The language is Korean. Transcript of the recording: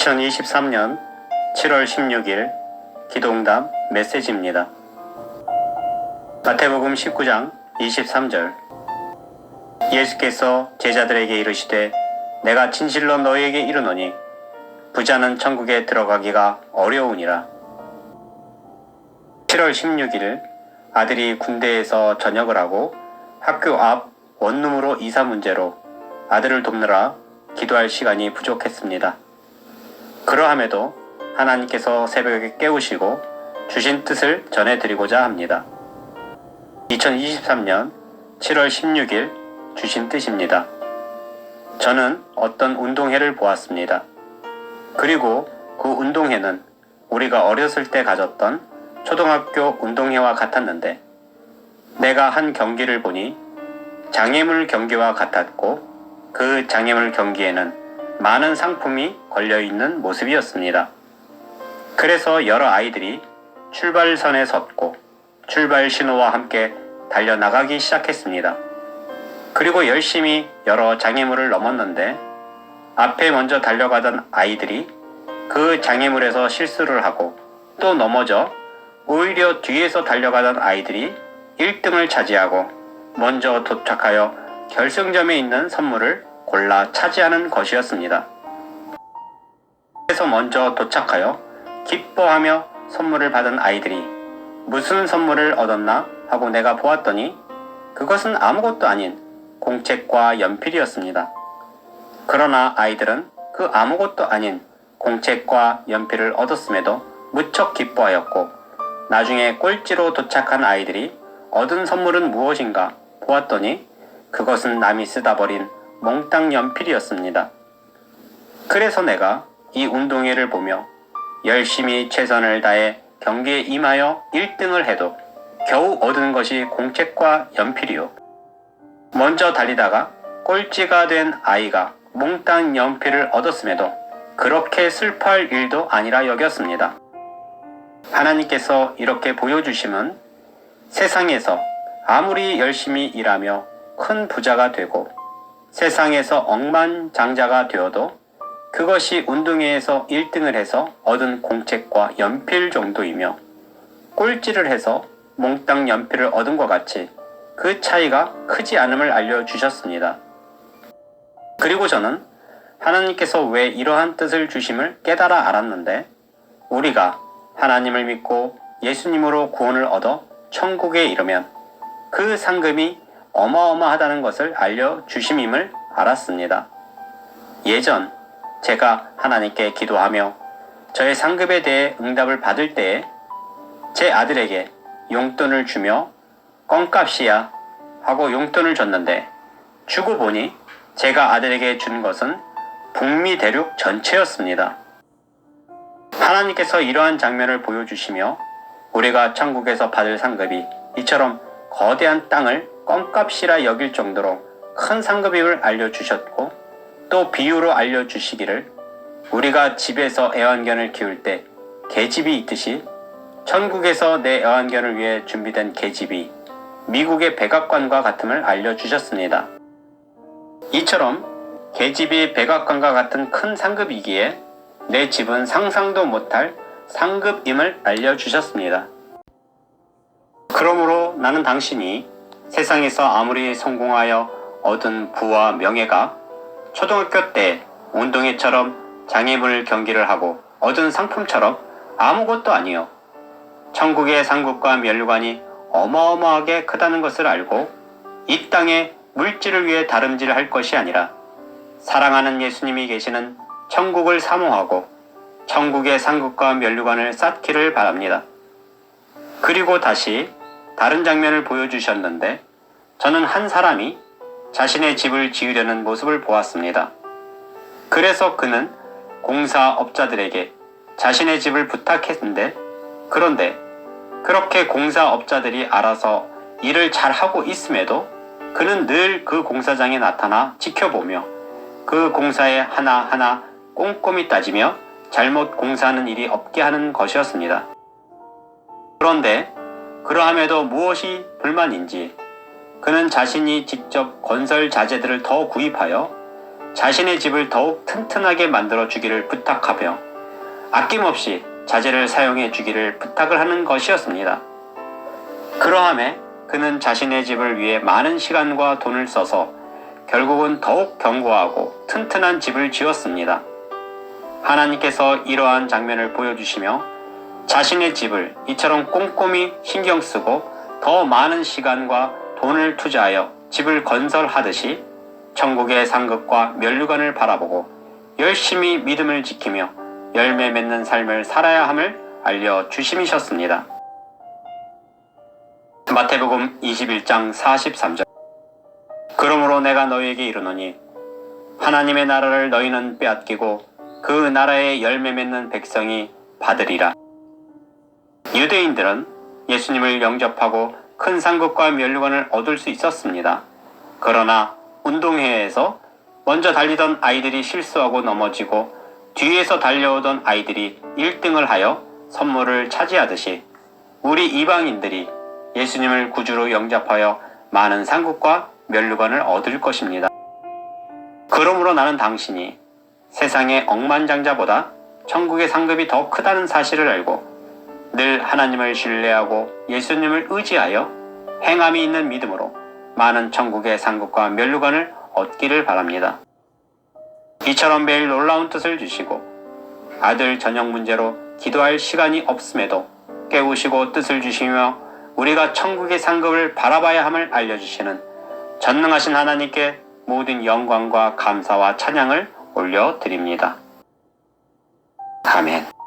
2023년 7월 16일 기도응답 메시지입니다. 마태복음 19장 23절. 예수께서 제자들에게 이르시되 내가 진실로 너희에게 이르노니 부자는 천국에 들어가기가 어려우니라. 7월 16일 아들이 군대에서 전역을 하고 학교 앞 원룸으로 이사 문제로 아들을 돕느라 기도할 시간이 부족했습니다. 그러함에도 하나님께서 새벽에 깨우시고 주신 뜻을 전해드리고자 합니다. 2023년 7월 16일 주신 뜻입니다. 저는 어떤 운동회를 보았습니다. 그리고 그 운동회는 우리가 어렸을 때 가졌던 초등학교 운동회와 같았는데 내가 한 경기를 보니 장애물 경기와 같았고 그 장애물 경기에는 많은 상품이 걸려있는 모습이었습니다. 그래서 여러 아이들이 출발선에 섰고 출발 신호와 함께 달려나가기 시작했습니다. 그리고 열심히 여러 장애물을 넘었는데 앞에 먼저 달려가던 아이들이 그 장애물에서 실수를 하고 또 넘어져 오히려 뒤에서 달려가던 아이들이 1등을 차지하고 먼저 도착하여 결승점에 있는 선물을 골라 차지하는 것이었습니다. 그래서 먼저 도착하여 기뻐하며 선물을 받은 아이들이 무슨 선물을 얻었나 하고 내가 보았더니 그것은 아무것도 아닌 공책과 연필이었습니다. 그러나 아이들은 그 아무것도 아닌 공책과 연필을 얻었음에도 무척 기뻐하였고 나중에 꼴찌로 도착한 아이들이 얻은 선물은 무엇인가 보았더니 그것은 남이 쓰다 버린 몽땅 연필이었습니다. 그래서 내가 이 운동회를 보며 열심히 최선을 다해 경기에 임하여 1등을 해도 겨우 얻은 것이 공책과 연필이요. 먼저 달리다가 꼴찌가 된 아이가 몽땅 연필을 얻었음에도 그렇게 슬퍼할 일도 아니라 여겼습니다. 하나님께서 이렇게 보여주심은 세상에서 아무리 열심히 일하며 큰 부자가 되고 세상에서 억만장자가 되어도 그것이 운동회에서 1등을 해서 얻은 공책과 연필 정도이며 꼴찌를 해서 몽땅 연필을 얻은 것 같이 그 차이가 크지 않음을 알려주셨습니다. 그리고 저는 하나님께서 왜 이러한 뜻을 주심을 깨달아 알았는데 우리가 하나님을 믿고 예수님으로 구원을 얻어 천국에 이르면 그 상금이 어마어마하다는 것을 알려주심임을 알았습니다. 예전 제가 하나님께 기도하며 저의 상급에 대해 응답을 받을 때에 제 아들에게 용돈을 주며 껌값이야 하고 용돈을 줬는데 주고 보니 제가 아들에게 준 것은 북미 대륙 전체였습니다. 하나님께서 이러한 장면을 보여주시며 우리가 천국에서 받을 상급이 이처럼 거대한 땅을 껌값이라 여길 정도로 큰 상급임을 알려주셨고 또 비유로 알려주시기를 우리가 집에서 애완견을 키울 때 계집이 있듯이 천국에서 내 애완견을 위해 준비된 계집이 미국의 백악관과 같음을 알려주셨습니다. 이처럼 계집이 백악관과 같은 큰 상급이기에 내 집은 상상도 못할 상급임을 알려주셨습니다. 그러므로 나는 당신이 세상에서 아무리 성공하여 얻은 부와 명예가 초등학교 때 운동회처럼 장애물 경기를 하고 얻은 상품처럼 아무것도 아니요. 천국의 상급과 면류관이 어마어마하게 크다는 것을 알고 이 땅에 물질을 위해 다름질할 것이 아니라 사랑하는 예수님이 계시는 천국을 사모하고 천국의 상급과 면류관을 쌓기를 바랍니다. 그리고 다시 다른 장면을 보여주셨는데 저는 한 사람이 자신의 집을 지으려는 모습을 보았습니다. 그래서 그는 공사업자들에게 자신의 집을 부탁했는데 그런데 그렇게 공사업자들이 알아서 일을 잘하고 있음에도 그는 늘 그 공사장에 나타나 지켜보며 그 공사에 하나하나 꼼꼼히 따지며 잘못 공사하는 일이 없게 하는 것이었습니다. 그런데 그러함에도 무엇이 불만인지 그는 자신이 직접 건설 자재들을 더 구입하여 자신의 집을 더욱 튼튼하게 만들어 주기를 부탁하며 아낌없이 자재를 사용해 주기를 부탁을 하는 것이었습니다. 그러함에 그는 자신의 집을 위해 많은 시간과 돈을 써서 결국은 더욱 견고하고 튼튼한 집을 지었습니다. 하나님께서 이러한 장면을 보여주시며 자신의 집을 이처럼 꼼꼼히 신경 쓰고 더 많은 시간과 돈을 투자하여 집을 건설하듯이 천국의 상급과 면류관을 바라보고 열심히 믿음을 지키며 열매 맺는 삶을 살아야 함을 알려주심이셨습니다. 마태복음 21장 43절. 그러므로 내가 너희에게 이르노니 하나님의 나라를 너희는 빼앗기고 그 나라의 열매 맺는 백성이 받으리라. 유대인들은 예수님을 영접하고 큰 상급과 면류관을 얻을 수 있었습니다. 그러나 운동회에서 먼저 달리던 아이들이 실수하고 넘어지고 뒤에서 달려오던 아이들이 1등을 하여 선물을 차지하듯이 우리 이방인들이 예수님을 구주로 영접하여 많은 상급과 면류관을 얻을 것입니다. 그러므로 나는 당신이 세상의 억만장자보다 천국의 상급이 더 크다는 사실을 알고 늘 하나님을 신뢰하고 예수님을 의지하여 행함이 있는 믿음으로 많은 천국의 상급과 면류관을 얻기를 바랍니다. 이처럼 매일 놀라운 뜻을 주시고 아들 전형 문제로 기도할 시간이 없음에도 깨우시고 뜻을 주시며 우리가 천국의 상급을 바라봐야 함을 알려주시는 전능하신 하나님께 모든 영광과 감사와 찬양을 올려드립니다. 아멘.